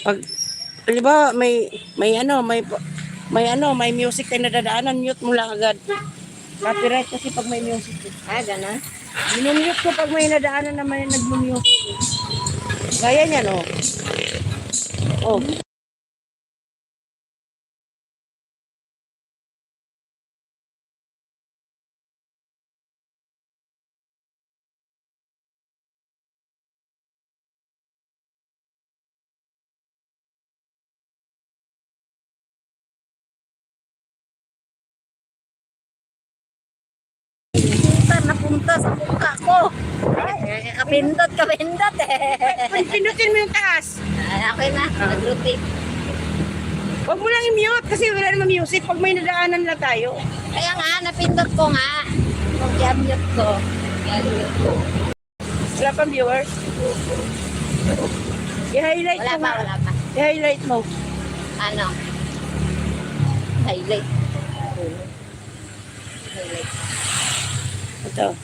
Pag, halimbawa, may music tayo nadadaanan, mute mo lang agad. Copyright kasi pag may music. Gano'n? Minumute ko pag may nadaanan na may nag-music. Gaya niyan, oh. Oh. Napunta sa mukha ko. Kapindot eh. Pinutin mo yung taas. Okay na, nag-rotate. Huwag mo lang i-mute kasi wala naman music. Pag may nadaanan lang tayo. Kaya nga, napindot ko nga. Kung i-mute ko. Wala pang viewers. I-highlight Wala mo pa, nga. wala pa. I-highlight mo. Ano? Highlight. Highlight. Ito.